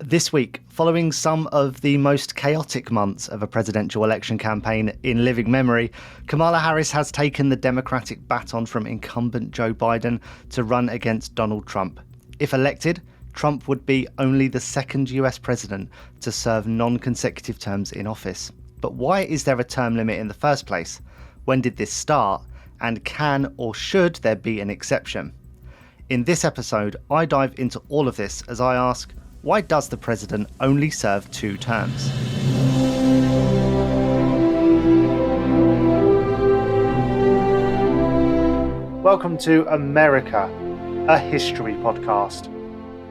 This week, following some of the most chaotic months of a presidential election campaign in living memory, Kamala Harris has taken the Democratic baton from incumbent Joe Biden to run against Donald Trump. If elected, Trump would be only the second US president to serve non-consecutive terms in office. But why is there a term limit in the first place? When did this start? And can or should there be an exception? In this episode, I dive into all of this as I ask, why does the president only serve 2 terms? Welcome to America, a history podcast.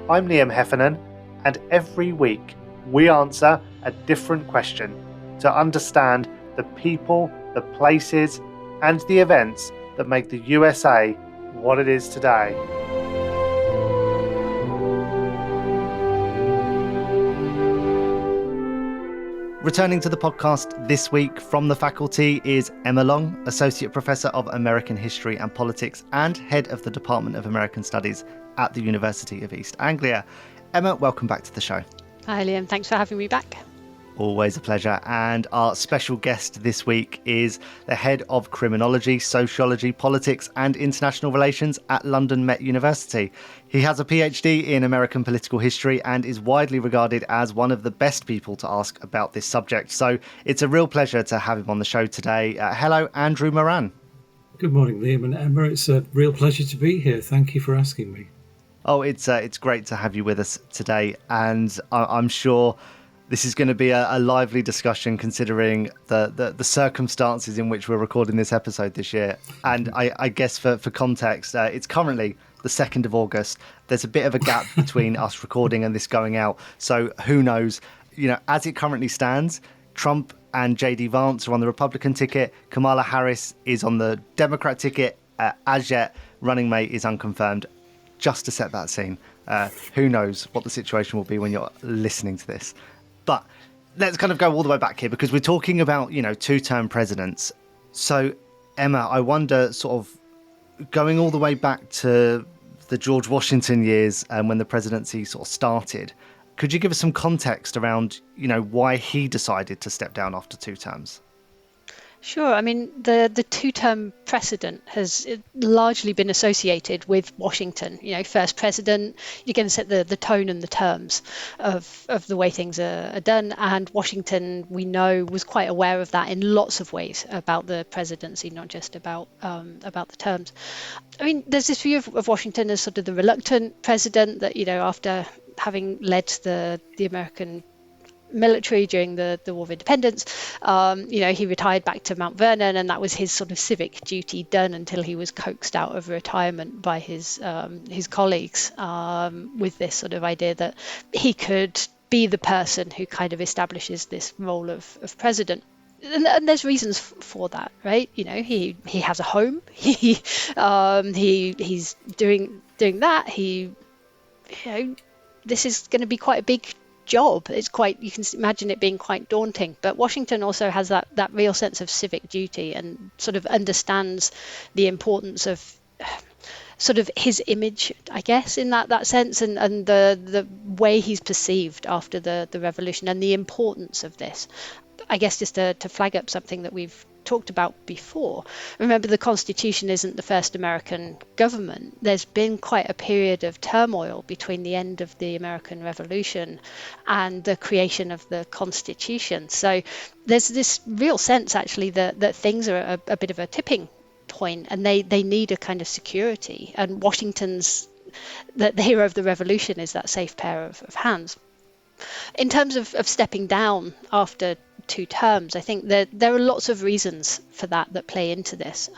I'm Liam Heffernan, and every week we answer a different question to understand the people, the places, and the events that make the USA what it is today. Returning to the podcast this week from the faculty is Emma Long, Associate Professor of American History and Politics and Head of the Department of American Studies at the University of East Anglia. Emma, welcome back to the show. Hi Liam, thanks for having me back. Always a pleasure. And our special guest this week is the Head of Criminology, Sociology, Politics and International Relations at London Met University. He has a PhD in American political history and is widely regarded as one of the best people to ask about this subject. So it's a real pleasure to have him on the show today. Hello, Andrew Moran. Good morning, Liam and Emma. It's a real pleasure to be here. Thank you for asking me. Oh, it's great to have you with us today. And I'm sure this is going to be a lively discussion considering the circumstances in which we're recording this episode this year. And I guess for context, it's currently the 2nd of August. There's a bit of a gap between us recording and this going out. So who knows? You know, as it currently stands, Trump and J.D. Vance are on the Republican ticket. Kamala Harris is on the Democrat ticket. As yet, running mate is unconfirmed. Just to set that scene, who knows what the situation will be when you're listening to this. But let's kind of go all the way back here because we're talking about, 2-term presidents. So, Emma, I wonder, sort of going all the way back to the George Washington years when the presidency sort of started, could you give us some context around, why he decided to step down after 2 terms? Sure. I mean, the 2-term precedent has largely been associated with Washington. First president, you're going to set the tone and the terms of the way things are done. And Washington, we know, was quite aware of that in lots of ways about the presidency, not just about the terms. I mean, there's this view of Washington as sort of the reluctant president that, after having led the American military during the War of Independence, he retired back to Mount Vernon, and that was his sort of civic duty done until he was coaxed out of retirement by his colleagues with this sort of idea that he could be the person who kind of establishes this role of president. And there's reasons for that, right? He has a home. He's doing that. This is going to be quite a big job. You can imagine it being quite daunting, but Washington also has that real sense of civic duty and sort of understands the importance of sort of his image, I guess, in that sense, and the way he's perceived after the revolution and the importance of this. I guess just to flag up something that we've talked about before. Remember, the Constitution isn't the first American government. There's been quite a period of turmoil between the end of the American Revolution and the creation of the Constitution. So there's this real sense, actually, that things are a bit of a tipping point, and they need a kind of security. And Washington's, the hero of the revolution, is that safe pair of hands. In terms of stepping down after 2 terms, I think that there are lots of reasons for that play into this.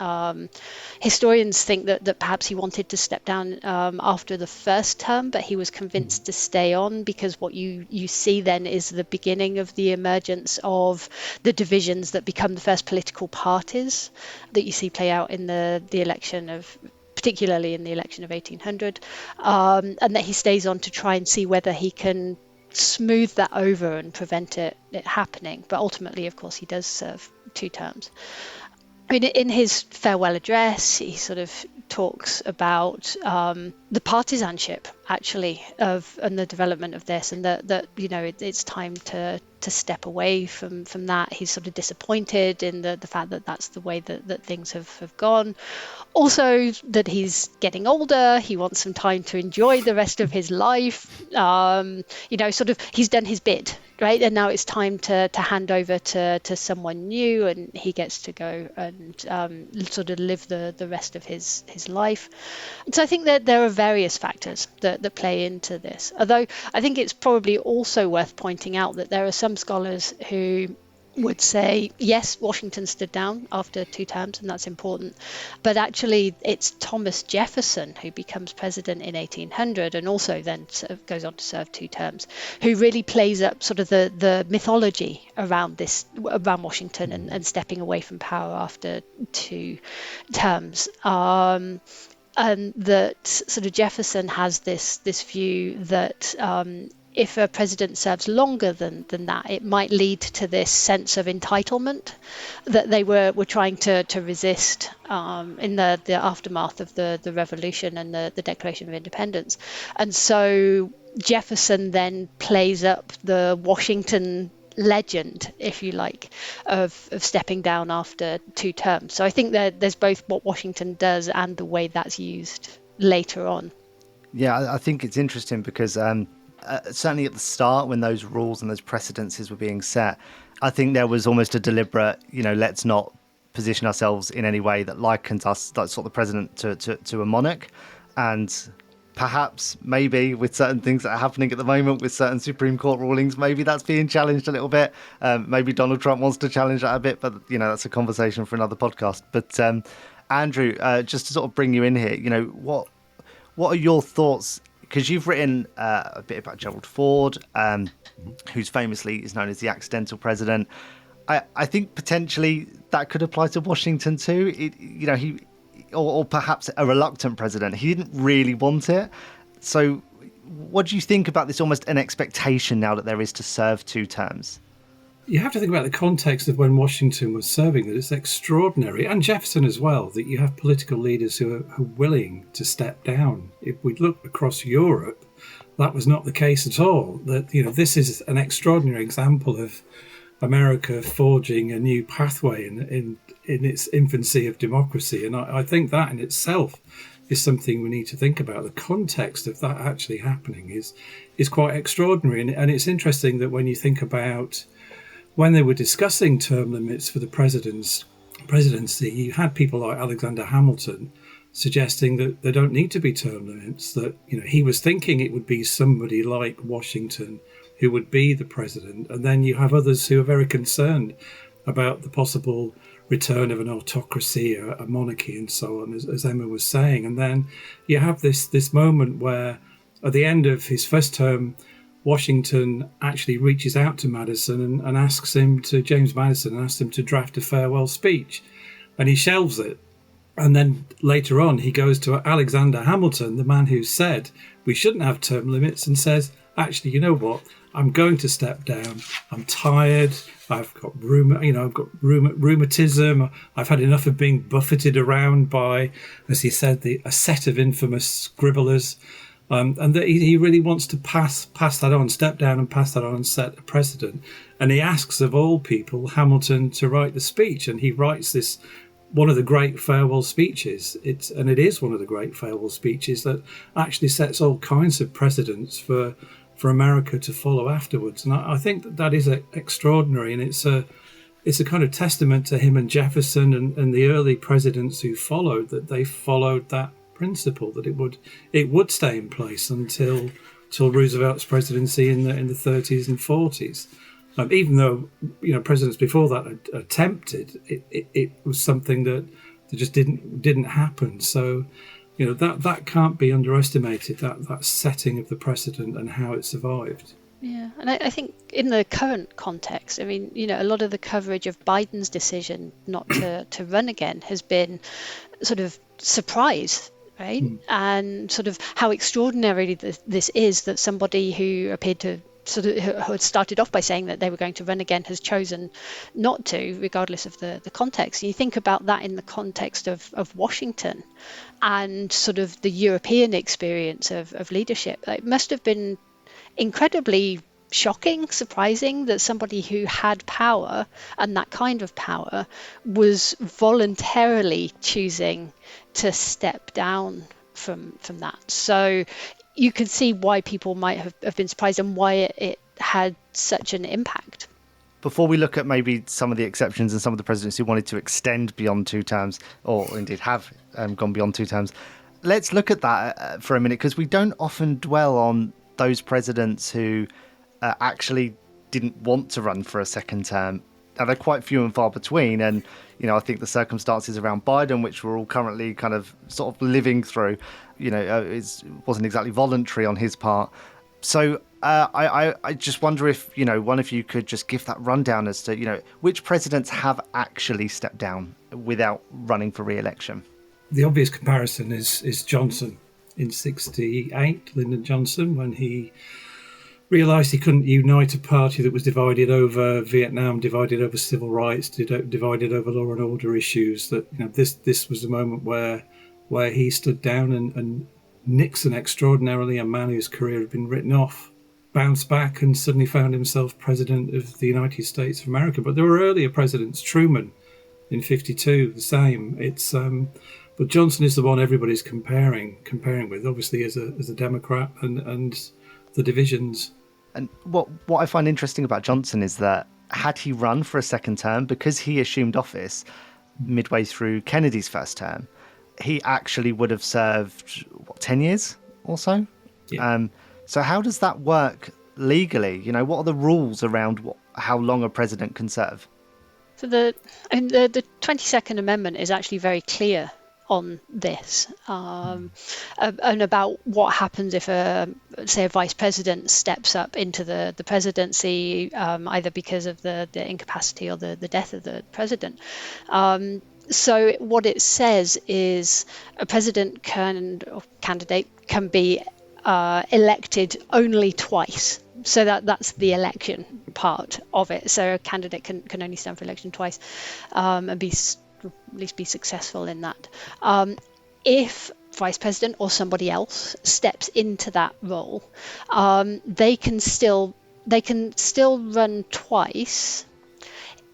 Historians think that perhaps he wanted to step down after the first term, but he was convinced to stay on because what you see then is the beginning of the emergence of the divisions that become the first political parties that you see play out in the election of, particularly in the election of 1800, and that he stays on to try and see whether he can smooth that over and prevent it happening. But ultimately, of course, he does serve 2 terms. I mean, in his farewell address, he sort of talks about the partisanship actually and the development of this, and that it's time to step away from that. He's sort of disappointed in the fact that that's the way that things have gone. Also, that he's getting older, he wants some time to enjoy the rest of his life. Sort of he's done his bit, right? And now it's time to hand over to someone new, and he gets to go and sort of live the rest of his life. So I think that there are various factors that play into this. Although I think it's probably also worth pointing out that there are some scholars who would say, yes, Washington stood down after 2 terms, and that's important. But actually, it's Thomas Jefferson, who becomes president in 1800 and also then goes on to serve 2 terms, who really plays up sort of the mythology around Washington and stepping away from power after 2 terms. And that sort of Jefferson has this view that if a president serves longer than that, it might lead to this sense of entitlement that they were trying to resist in the aftermath of the Revolution and the Declaration of Independence. And so Jefferson then plays up the Washington legend, if you like, of stepping down after 2 terms. So I think that there's both what Washington does and the way that's used later on. Yeah, I think it's interesting because certainly at the start, when those rules and those precedences were being set, I think there was almost a deliberate, let's not position ourselves in any way that likens us, like sort of the president to a monarch. And perhaps, maybe with certain things that are happening at the moment with certain Supreme Court rulings, maybe that's being challenged a little bit. Maybe Donald Trump wants to challenge that a bit, but that's a conversation for another podcast. But Andrew, just to sort of bring you in here, what are your thoughts? Because you've written a bit about Gerald Ford, who's famously is known as the accidental president. I think potentially that could apply to Washington too. He or perhaps a reluctant president. He didn't really want it. So what do you think about this almost an expectation now that there is to serve 2 terms? You have to think about the context of when Washington was serving, that it's extraordinary, and Jefferson as well, that you have political leaders who are willing to step down. If we look across Europe, that was not the case at all. That this is an extraordinary example of America forging a new pathway in its infancy of democracy, and I think that in itself is something we need to think about. The context of that actually happening is quite extraordinary, and it's interesting that when you think about when they were discussing term limits for the presidency, you had people like Alexander Hamilton suggesting that there don't need to be term limits, that he was thinking it would be somebody like Washington who would be the president. And then you have others who are very concerned about the possible return of an autocracy, a monarchy, and so on, as Emma was saying. And then you have this moment where at the end of his first term, Washington actually reaches out to Madison and asks him James Madison asks him to draft a farewell speech, and he shelves it. And then later on, he goes to Alexander Hamilton, the man who said we shouldn't have term limits, and says, actually, you know what? I'm going to step down. I'm tired. I've got rheumatism. I've had enough of being buffeted around by, as he said, a set of infamous scribblers. And that he really wants to pass that on, step down and pass that on and set a precedent. And he asks, of all people, Hamilton to write the speech. And he writes this, one of the great farewell speeches. It is one of the great farewell speeches that actually sets all kinds of precedents for America to follow afterwards. And I think that is extraordinary. And it's a kind of testament to him and Jefferson and the early presidents who followed, that they followed that principle, that it would stay in place until Roosevelt's presidency in the 30s and 40s. Even though presidents before that attempted, it was something that just didn't happen. So that can't be underestimated. That setting of the precedent and how it survived. Yeah, and I think in the current context, a lot of the coverage of Biden's decision not to run again has been sort of surprise. Right? And sort of how extraordinary this is, that somebody who appeared to who had started off by saying that they were going to run again has chosen not to, regardless of the context. And you think about that in the context of Washington and sort of the European experience of leadership. It must have been incredibly shocking, surprising that somebody who had power and that kind of power was voluntarily choosing to step down from that. So you could see why people might have been surprised and why it had such an impact. Before we look at maybe some of the exceptions and some of the presidents who wanted to extend beyond 2 terms, or indeed have gone beyond 2 terms, let's look at that for a minute, because we don't often dwell on those presidents who actually didn't want to run for a second term. Now, they're quite few and far between, and I think the circumstances around Biden, which we're all currently kind of sort of living through, it wasn't exactly voluntary on his part. So I just wonder if one of you could just give that rundown as to which presidents have actually stepped down without running for re-election. The obvious comparison is Johnson in '68, Lyndon Johnson, when he realised he couldn't unite a party that was divided over Vietnam, divided over civil rights, divided over law and order issues. That this was the moment where he stood down, and Nixon, extraordinarily, a man whose career had been written off, bounced back and suddenly found himself president of the United States of America. But there were earlier presidents, Truman in '52, the same. But Johnson is the one everybody's comparing with, obviously as a Democrat, and the divisions. And what I find interesting about Johnson is that had he run for a second term, because he assumed office midway through Kennedy's first term, he actually would have served 10 years or so. Yeah. So how does that work legally? What are the rules around how long a president can serve? So the 22nd Amendment is actually very clear on this, and about what happens if say a vice president steps up into the presidency, either because of the incapacity or the death of the president. So what it says is a president or candidate can be elected only twice. So that's the election part of it. So a candidate can only stand for election twice, and at least be successful in that. If vice president or somebody else steps into that role, they can still run twice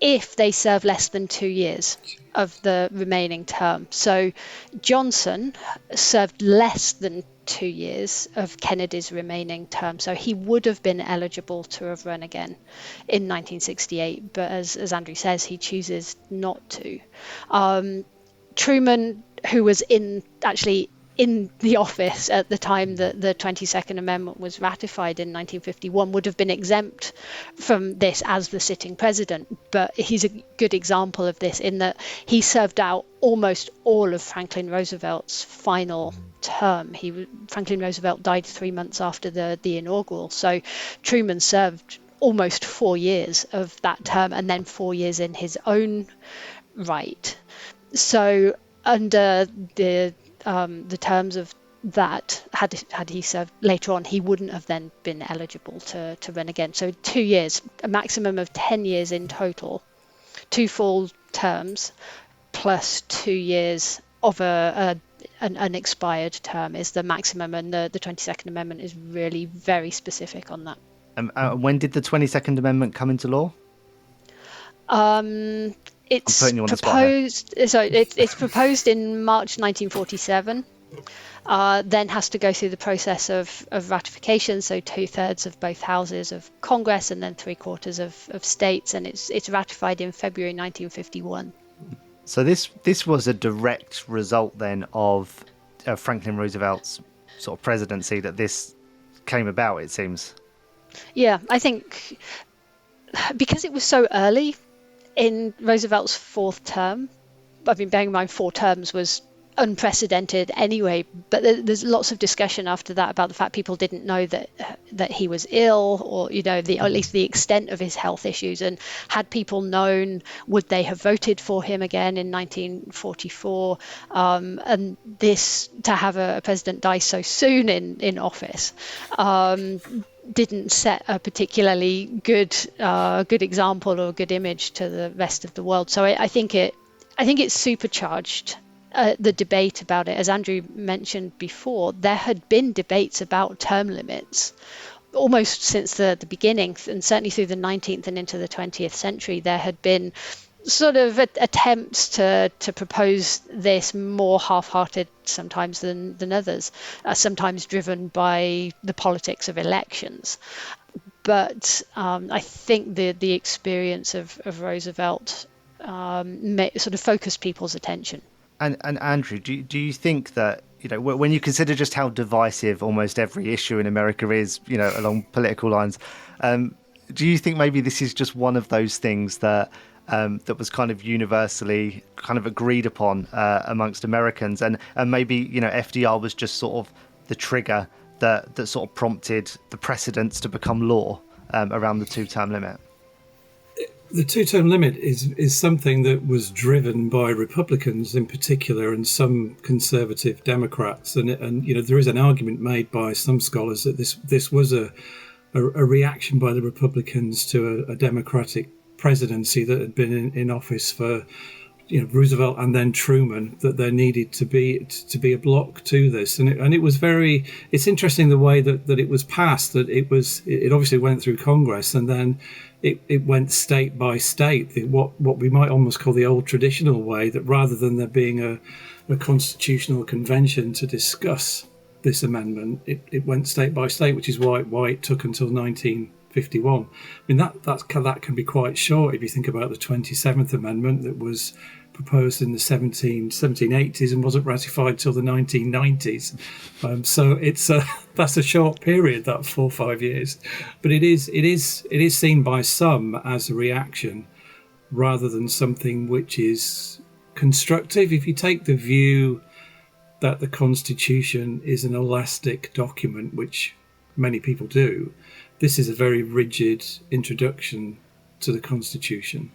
if they serve less than 2 years of the remaining term. So Johnson served less than 2 years of Kennedy's remaining term, so he would have been eligible to have run again in 1968, but as Andrew says, he chooses not to. Truman, who was actually in the office at the time that the 22nd Amendment was ratified in 1951, would have been exempt from this as the sitting president. But he's a good example of this in that he served out almost all of Franklin Roosevelt's final term. Franklin Roosevelt died 3 months after the inaugural. So Truman served almost 4 years of that term, and then 4 years in his own right. So under the terms of that, had he served later on, he wouldn't have then been eligible to run again. So 2 years, a maximum of 10 years in total, 2 full terms plus 2 years of an unexpired term is the maximum, and the 22nd Amendment is really very specific on that. When did the 22nd Amendment come into law? It's proposed. So it's proposed in March 1947. Then has to go through the process of ratification. So 2/3 of both houses of Congress, and then 3/4 of states, and it's ratified in February 1951. So this was a direct result then of Franklin Roosevelt's sort of presidency that this came about, it seems. Yeah, I think because it was so early in Roosevelt's 4th term, I mean, bearing in mind 4 terms was unprecedented anyway, but there's lots of discussion after that about the fact people didn't know that he was ill, or at least the extent of his health issues, and had people known, would they have voted for him again in 1944? And this, to have a president die so soon in office, didn't set a particularly good example or good image to the rest of the world. So I think it's supercharged the debate about it. As Andrew mentioned before, there had been debates about term limits almost since the beginning, and certainly through the 19th and into the 20th century. There had been sort of attempts to propose this, more half-hearted sometimes than others, sometimes driven by the politics of elections. But I think the experience of Roosevelt sort of focused people's attention. And Andrew, do you think that, when you consider just how divisive almost every issue in America is, along political lines, do you think maybe this is just one of those things that was kind of universally kind of agreed upon amongst Americans, and maybe FDR was just sort of the trigger that sort of prompted the precedents to become law around the 2-term limit? The 2-term limit is something that was driven by Republicans in particular, and some conservative Democrats, and there is an argument made by some scholars that this was a reaction by the Republicans to a Democratic presidency that had been in office for Roosevelt and then Truman, that there needed to be a block to this, and it was very. It's interesting the way that it was passed. That it obviously went through Congress, and then it went state by state. What we might almost call the old traditional way, that rather than there being a constitutional convention to discuss this amendment, it went state by state, which is why it took until 1951. I mean that can be quite short if you think about the 27th Amendment that was proposed in the 1780s and wasn't ratified till the 1990s. So that's a short period, that 4 or 5 years. But it is seen by some as a reaction rather than something which is constructive. If you take the view that the Constitution is an elastic document, which many people do, this is a very rigid introduction to the Constitution.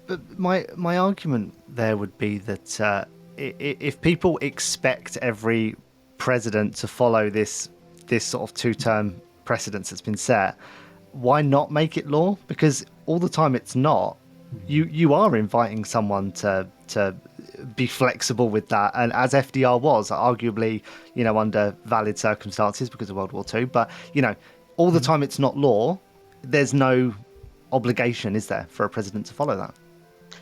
But my argument there would be that if people expect every president to follow this sort of 2-term precedence that's been set, why not make it law? Because all the time it's not. You are inviting someone to be flexible with that, and as FDR was, arguably, under valid circumstances because of World War II. But all the time it's not law. There's no obligation, is there, for a president to follow that?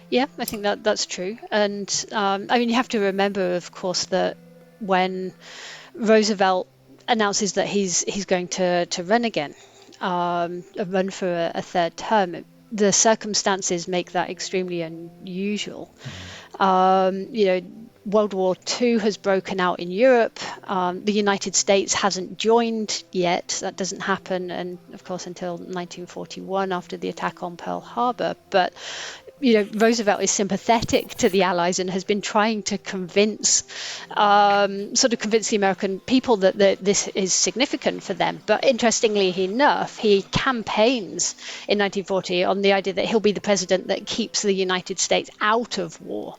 Yeah, I think that's true. And you have to remember, of course, that when Roosevelt announces that he's going to run again, run for a third term, the circumstances make that extremely unusual. World War II has broken out in Europe. The United States hasn't joined yet. That doesn't happen, and of course, until 1941 after the attack on Pearl Harbor. But Roosevelt is sympathetic to the Allies and has been trying to convince the American people that this is significant for them. But interestingly enough, he campaigns in 1940 on the idea that he'll be the president that keeps the United States out of war.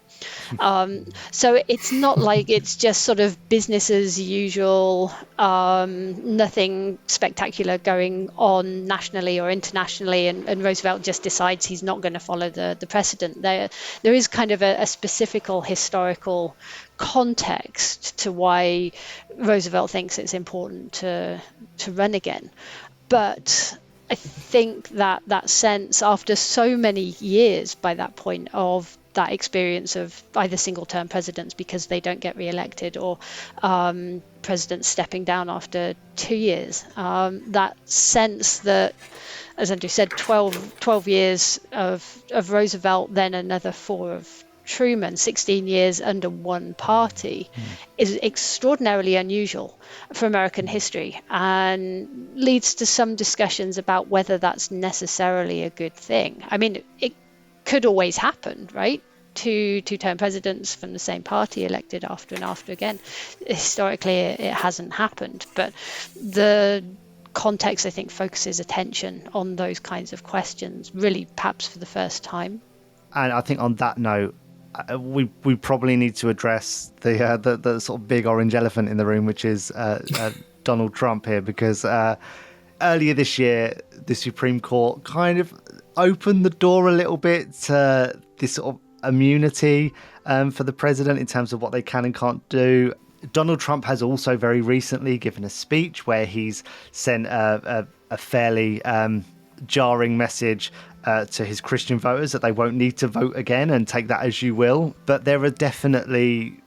So it's not like it's just sort of business as usual, nothing spectacular going on nationally or internationally, and Roosevelt just decides he's not going to follow the precedent. There is kind of a specific historical context to why Roosevelt thinks it's important to run again. But I think that sense, after so many years by that point, of that experience of either single-term presidents because they don't get re-elected, or presidents stepping down after 2 years, that sense that, as Andrew said, 12 years of Roosevelt, then another 4 of Truman, 16 years under one party, is extraordinarily unusual for American history, and leads to some discussions about whether that's necessarily a good thing. I mean, it could always happen, right? Two-term presidents from the same party elected after and after again. Historically, it hasn't happened, but the context, I think, focuses attention on those kinds of questions, really perhaps for the first time. And I think on that note, we probably need to address the sort of big orange elephant in the room, which is Donald Trump here, because earlier this year, the Supreme Court kind of opened the door a little bit to this sort of immunity for the president in terms of what they can and can't do. Donald Trump has also very recently given a speech where he's sent a fairly jarring message to his Christian voters that they won't need to vote again, and take that as you will. But there are definitely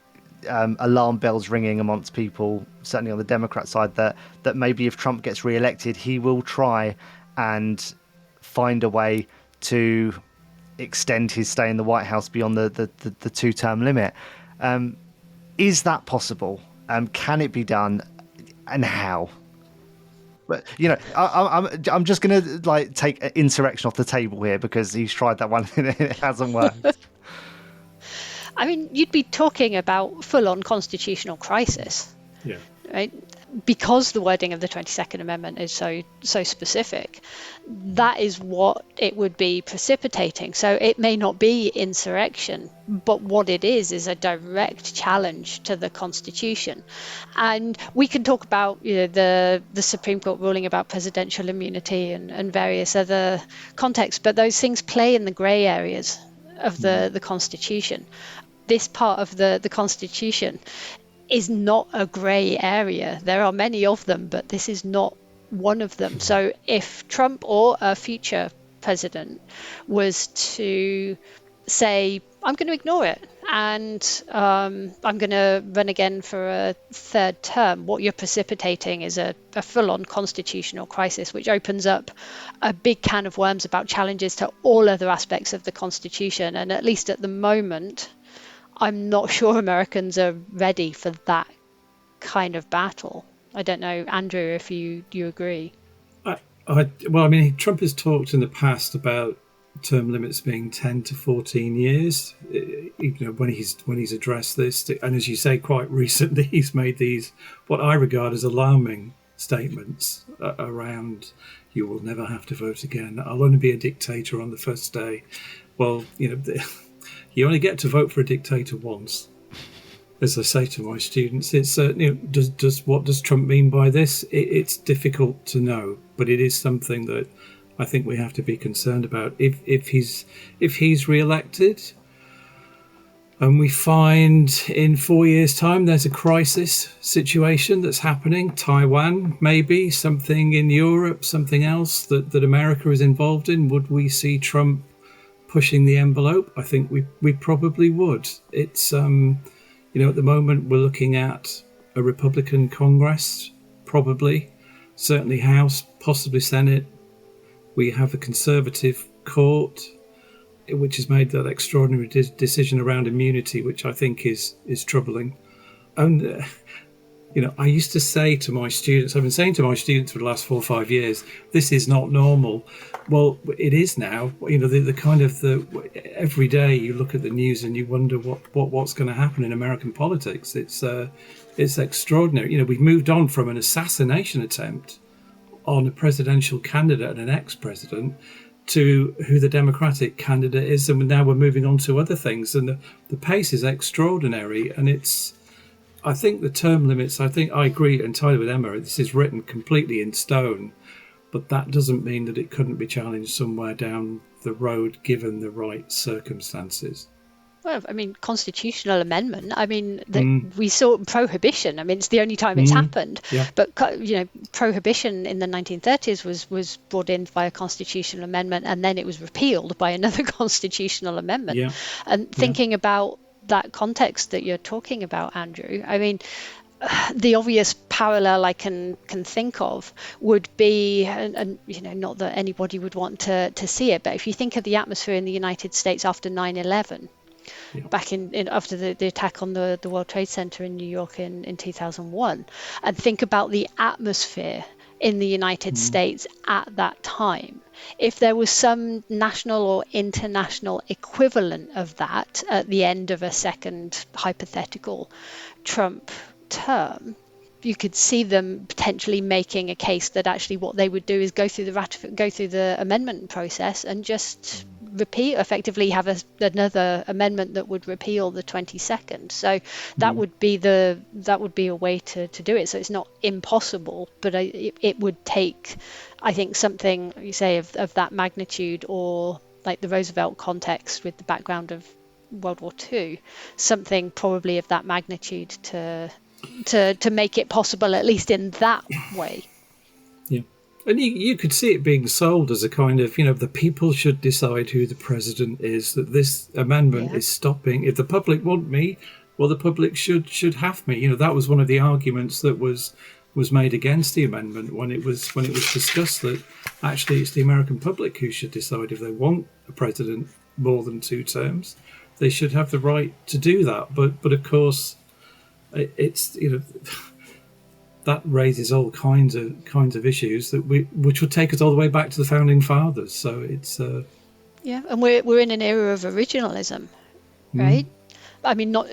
alarm bells ringing amongst people, certainly on the Democrat side, that maybe if Trump gets re-elected, he will try and find a way to extend his stay in the White House beyond the two-term limit. Is that possible? Can it be done, and how? But I'm just going to take insurrection off the table here, because he's tried that one and it hasn't worked. I mean, you'd be talking about full-on constitutional crisis, right? Because the wording of the 22nd Amendment is so specific. That is what it would be precipitating. So it may not be insurrection, but what it is a direct challenge to the Constitution. And we can talk about the Supreme Court ruling about presidential immunity and various other contexts, but those things play in the grey areas of the Constitution. This part of the Constitution is not a grey area. There are many of them, but this is not one of them. So if Trump or a future president was to say, I'm going to ignore it and I'm going to run again for a third term, what you're precipitating is a full-on constitutional crisis, which opens up a big can of worms about challenges to all other aspects of the Constitution. And at least at the moment, I'm not sure Americans are ready for that kind of battle. I don't know, Andrew, if you agree. Trump has talked in the past about term limits being 10 to 14 years. When he's addressed this, and as you say, quite recently, he's made these what I regard as alarming statements around, you will never have to vote again. I'll only be a dictator on the first day. Well, you only get to vote for a dictator once. As I say to my students, it's what does Trump mean by this? It's difficult to know, but it is something that I think we have to be concerned about. If he's re-elected, and we find in 4 years' time there's a crisis situation that's happening, Taiwan, maybe something in Europe, something else that America is involved in, would we see Trump pushing the envelope? I think we probably would. It's at the moment we're looking at a Republican Congress, probably, certainly House, possibly Senate. We have a conservative court, which has made that extraordinary decision around immunity, which I think is troubling. And I used to say to my students, I've been saying to my students for the last 4 or 5 years, this is not normal. Well, it is now. Every day you look at the news and you wonder what's going to happen in American politics. It's extraordinary. We've moved on from an assassination attempt on a presidential candidate and an ex-president to who the Democratic candidate is, and now we're moving on to other things. And the pace is extraordinary, and I think the term limits, I agree entirely with Emma, this is written completely in stone, but that doesn't mean that it couldn't be challenged somewhere down the road given the right circumstances. Well, constitutional amendment. We saw prohibition. It's the only time it's happened. Yeah. But prohibition in the 1930s was brought in by a constitutional amendment, and then it was repealed by another constitutional amendment. Yeah. And thinking about that context that you're talking about, Andrew, the obvious parallel I can think of would be, and not that anybody would want to see it, but if you think of the atmosphere in the United States after 9/11. Back in after the attack on the World Trade Center in New York in 2001, and think about the atmosphere in the United States at that time. If there was some national or international equivalent of that at the end of a second hypothetical Trump term, you could see them potentially making a case that actually what they would do is go through the amendment process and just repeat, effectively have another amendment that would repeal the 22nd. So that would be a way to do it. So it's not impossible, but it would take, I think, something you say of that magnitude, or like the Roosevelt context with the background of World War II, something probably of that magnitude to make it possible, at least in that way. Yeah. And you could see it being sold as a kind of, the people should decide who the president is, that this amendment is stopping. If the public want me, well, the public should have me. That was one of the arguments that was made against the amendment when it was discussed, that actually it's the American public who should decide if they want a president more than 2 terms. They should have the right to do that. But of course, it's that raises all kinds of issues which would take us all the way back to the founding fathers. So it's and we're in an era of originalism, right? I mean, not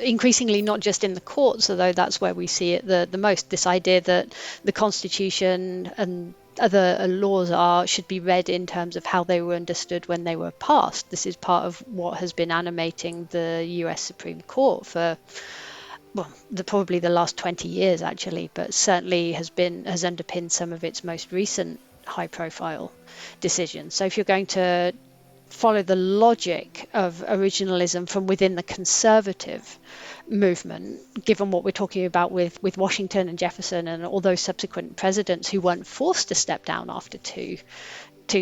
just in the courts, although that's where we see it the most. This idea that the Constitution and other laws should be read in terms of how they were understood when they were passed. This is part of what has been animating the US Supreme Court for probably the last 20 years, actually, but certainly has underpinned some of its most recent high-profile decisions. So if you're going to follow the logic of originalism from within the conservative movement, given what we're talking about with Washington and Jefferson and all those subsequent presidents who weren't forced to step down after two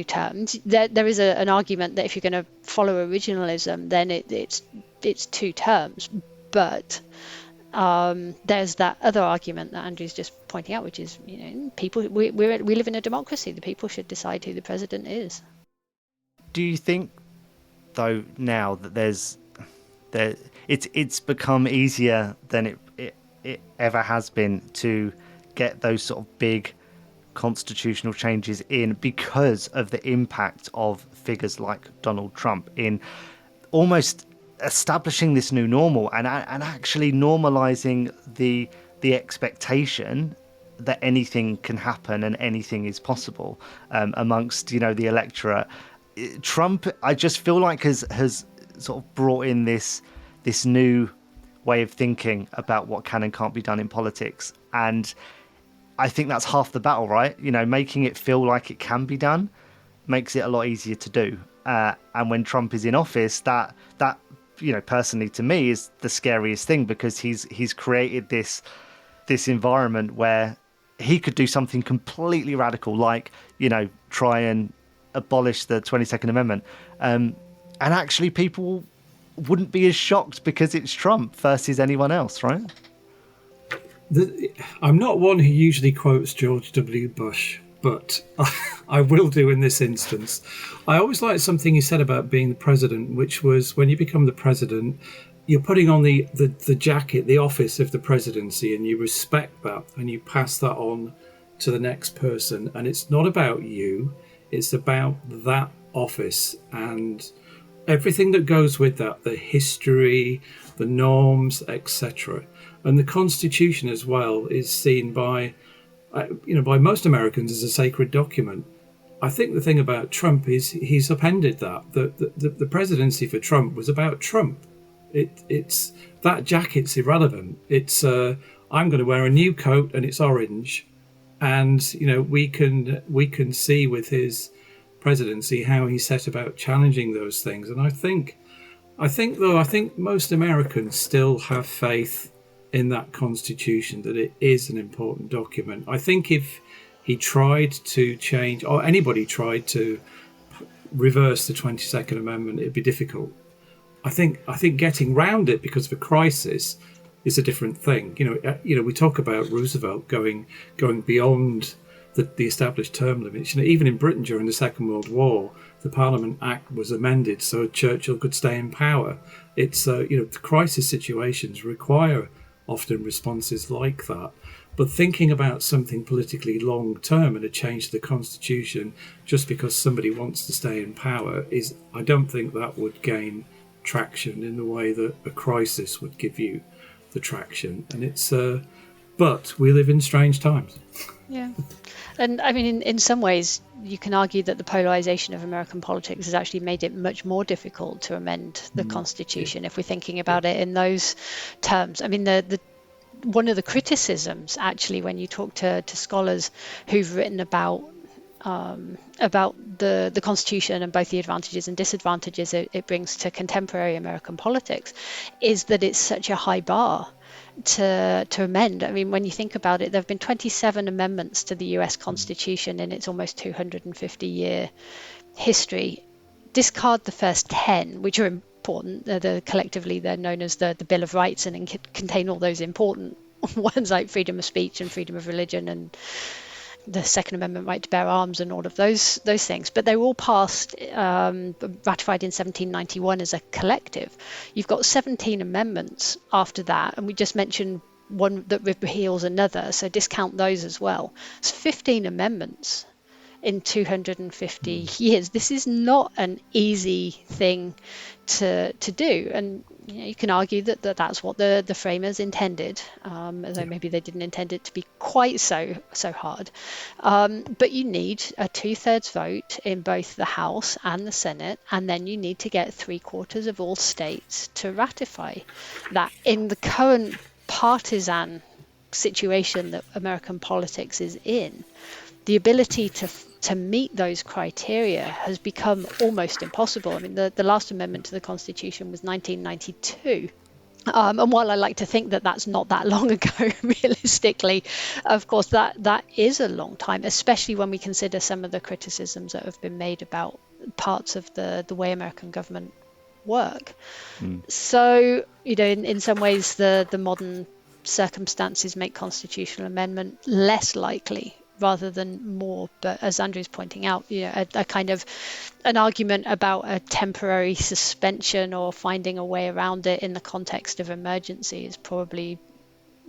terms, there is an argument that if you're going to follow originalism, then it's 2 terms. But there's that other argument that Andrew's just pointing out, which is, people, we live in a democracy. The people should decide who the president is. Do you think, though, now that it's become easier than it ever has been to get those sort of big constitutional changes in because of the impact of figures like Donald Trump in almost establishing this new normal and actually normalizing the expectation that anything can happen and anything is possible amongst the electorate? Trump, I just feel like has sort of brought in this new way of thinking about what can and can't be done in politics, and I think that's half the battle, right? Making it feel like it can be done makes it a lot easier to do. And when Trump is in office, that personally to me is the scariest thing, because he's created this environment where he could do something completely radical, like try and abolish the 22nd Amendment, and actually people wouldn't be as shocked because it's Trump versus anyone else, right? I'm not one who usually quotes George W. Bush, but I will do in this instance. I always liked something he said about being the president, which was, when you become the president, you're putting on the jacket, the office of the presidency, and you respect that and you pass that on to the next person. And it's not about you, it's about that office and everything that goes with that, the history, the norms, etc. And the Constitution as well is seen by most Americans as a sacred document. I think the thing about Trump is he's upended that. The presidency for Trump was about Trump. It's that jacket's irrelevant. It's I'm going to wear a new coat and it's orange, and we can see with his presidency how he set about challenging those things. And I think most Americans still have faith in that Constitution, that it is an important document. I think if he tried to change, or anybody tried to reverse the 22nd Amendment, it'd be difficult. I think getting round it because of a crisis is a different thing. We talk about Roosevelt going beyond the established term limits. Even in Britain during the Second World War, the Parliament Act was amended so Churchill could stay in power. It's the crisis situations require often responses like that. But thinking about something politically long term and a change to the Constitution just because somebody wants to stay in power I don't think that would gain traction in the way that a crisis would give you the traction. And it's But we live in strange times. Yeah. And I mean, in some ways, you can argue that the polarization of American politics has actually made it much more difficult to amend the Constitution, if we're thinking about it in those terms. I mean, the one of the criticisms, actually, when you talk to scholars who've written about the Constitution and both the advantages and disadvantages it brings to contemporary American politics, is that it's such a high bar to amend. I mean, when you think about it, there have been 27 amendments to the US Constitution in its almost 250-year history. Discard the first 10, which are important. Collectively, they're known as the Bill of Rights, and contain all those important ones like freedom of speech and freedom of religion and the Second Amendment right to bear arms and all of those things. But they were all passed, ratified in 1791 as a collective. You've got 17 amendments after that, and we just mentioned one that repeals another, so discount those as well. It's 15 amendments in 250 years. This is not an easy thing to do, and you can argue that that's what the framers intended, although maybe they didn't intend it to be quite so hard. But you need a 2/3 vote in both the House and the Senate, and then you need to get 3/4 of all states to ratify that. In the current partisan situation that American politics is in, the ability to meet those criteria has become almost impossible. I mean, the last amendment to the Constitution was 1992. And while I like to think that that's not that long ago, realistically, of course, that is a long time, especially when we consider some of the criticisms that have been made about parts of the way American government work. So, in some ways, the modern circumstances make constitutional amendment less likely rather than more. But as Andrew's pointing out, a kind of an argument about a temporary suspension or finding a way around it in the context of emergency is probably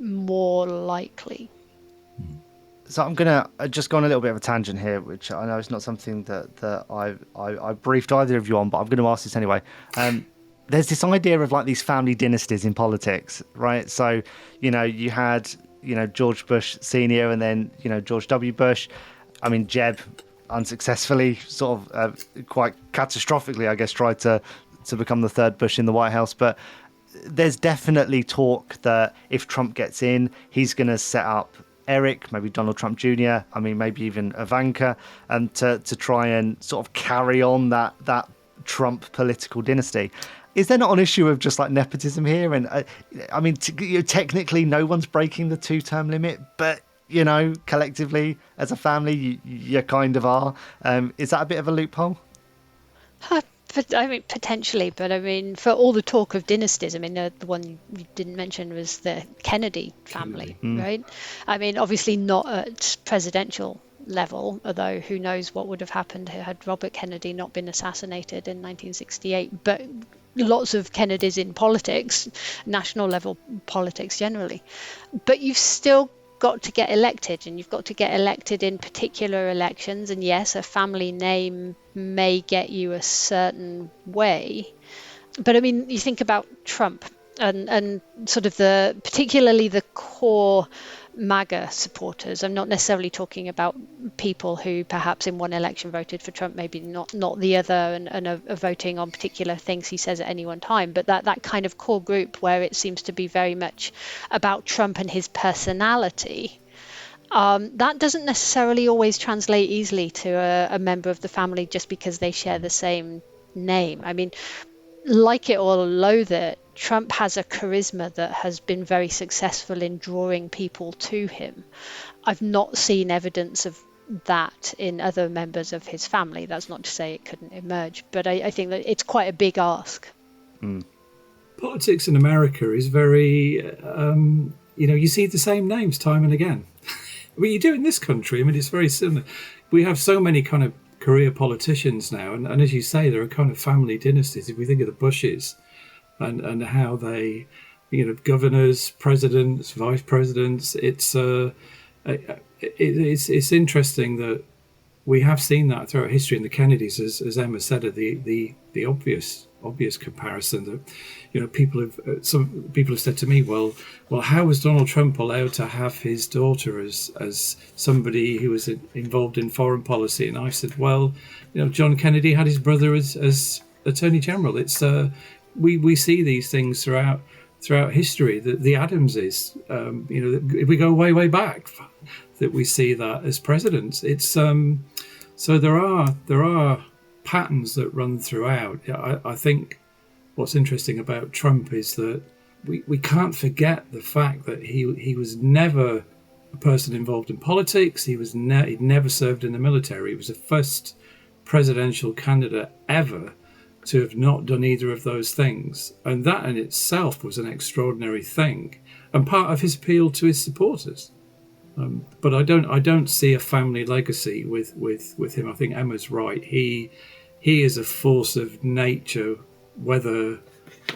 more likely. So I'm going to just go on a little bit of a tangent here, which I know is not something that I briefed either of you on, but I'm going to ask this anyway. There's this idea of like these family dynasties in politics, right? So, you had George Bush Senior and then, George W. Bush. I mean, Jeb unsuccessfully, sort of quite catastrophically, I guess, tried to become the third Bush in the White House. But there's definitely talk that if Trump gets in, he's going to set up Eric, maybe Donald Trump Jr., I mean, maybe even Ivanka, and to try and sort of carry on that Trump political dynasty. Is there not an issue of just like nepotism here? And I mean, technically, no one's breaking the 2-term limit, but collectively as a family, you kind of are. Is that a bit of a loophole? But I mean, potentially. But I mean, for all the talk of dynasties, I mean, the one you didn't mention was the Kennedy family, right? I mean, obviously not at presidential level, although who knows what would have happened had Robert Kennedy not been assassinated in 1968. But lots of Kennedys in politics, national level politics generally. But you've still got to get elected, and you've got to get elected in particular elections. And yes, a family name may get you a certain way. But I mean, you think about Trump and sort of particularly the core MAGA supporters. I'm not necessarily talking about people who perhaps in one election voted for Trump, maybe not the other, and are voting on particular things he says at any one time. But that kind of core group where it seems to be very much about Trump and his personality, that doesn't necessarily always translate easily to a member of the family just because they share the same name. I mean, like it or loathe it, Trump has a charisma that has been very successful in drawing people to him. I've not seen evidence of that in other members of his family. That's not to say it couldn't emerge, but I think that it's quite a big ask. Politics in America is very, you see the same names time and again. Well, you do in this country. I mean, it's very similar. We have so many kind of career politicians now, and as you say, there are kind of family dynasties. If we think of the Bushes and how they, governors, presidents, vice presidents, it's interesting that we have seen that throughout history. And the Kennedys, as Emma said, are the obvious obvious comparison that, some people have said to me, well, how was Donald Trump allowed to have his daughter as somebody who was involved in foreign policy? And I said, well, John Kennedy had his brother as Attorney General. It's we see these things throughout history. The Adamses, if we go way back, that we see that as presidents. It's so there are patterns that run throughout. I think what's interesting about Trump is that we can't forget the fact that he was never a person involved in politics. He'd never served in the military. He was the first presidential candidate ever to have not done either of those things, and that in itself was an extraordinary thing, and part of his appeal to his supporters. But I don't see a family legacy with him. I think Emma's right. He is a force of nature,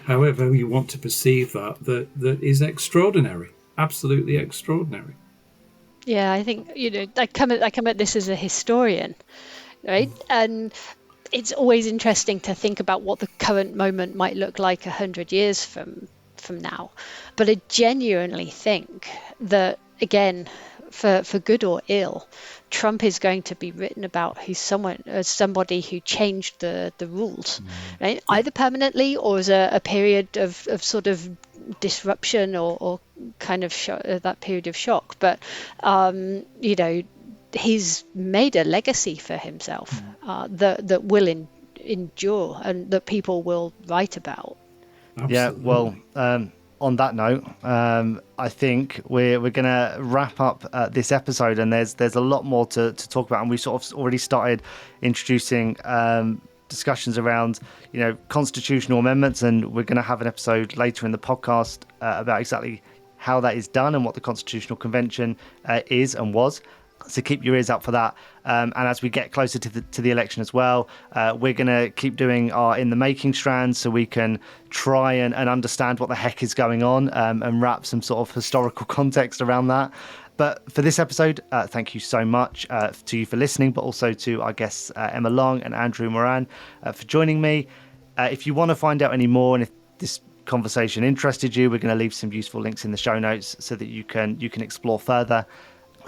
however you want to perceive that is extraordinary, absolutely extraordinary. Yeah, I think I come at this as a historian, right? And it's always interesting to think about what the current moment might look like 100 years from now. But I genuinely think that, again, for good or ill, Trump is going to be written about as somebody who changed the rules, right? Either permanently or as a period of sort of disruption or kind of that period of shock. But he's made a legacy for himself that will endure and that people will write about. Absolutely. Yeah, well, on that note, I think we're going to wrap up this episode, and there's a lot more to talk about, and we sort of already started introducing discussions around constitutional amendments, and we're going to have an episode later in the podcast about exactly how that is done and what the Constitutional Convention is and was. So keep your ears out for that. And as we get closer to the election as well, we're going to keep doing our In the Making strands so we can try and understand what the heck is going on and wrap some sort of historical context around that. But for this episode, thank you so much to you for listening, but also to our guests Emma Long and Andrew Moran for joining me. If you want to find out any more, and if this conversation interested you, we're going to leave some useful links in the show notes so that you can explore further.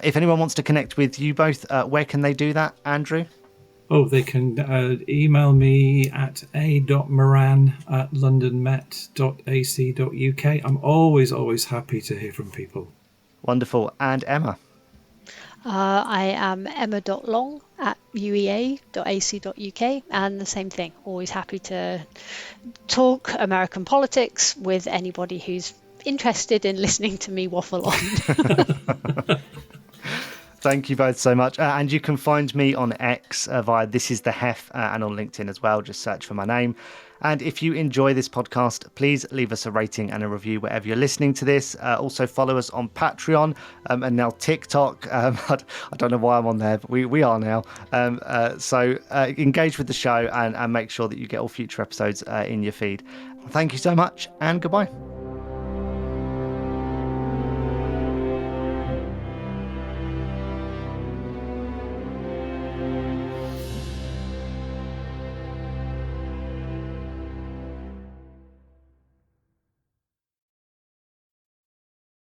If anyone wants to connect with you both, where can they do that, Andrew? Oh, they can email me at a.moran@londonmet.ac.uk. I'm always happy to hear from people. Wonderful. And Emma? I am emma.long@uea.ac.uk, and the same thing. Always happy to talk American politics with anybody who's interested in listening to me waffle on. Thank you both so much. And you can find me on X via This Is The Hef and on LinkedIn as well. Just search for my name. And if you enjoy this podcast, please leave us a rating and a review wherever you're listening to this. Also follow us on Patreon and now TikTok. I don't know why I'm on there, but we are now. So engage with the show and make sure that you get all future episodes in your feed. Thank you so much and goodbye.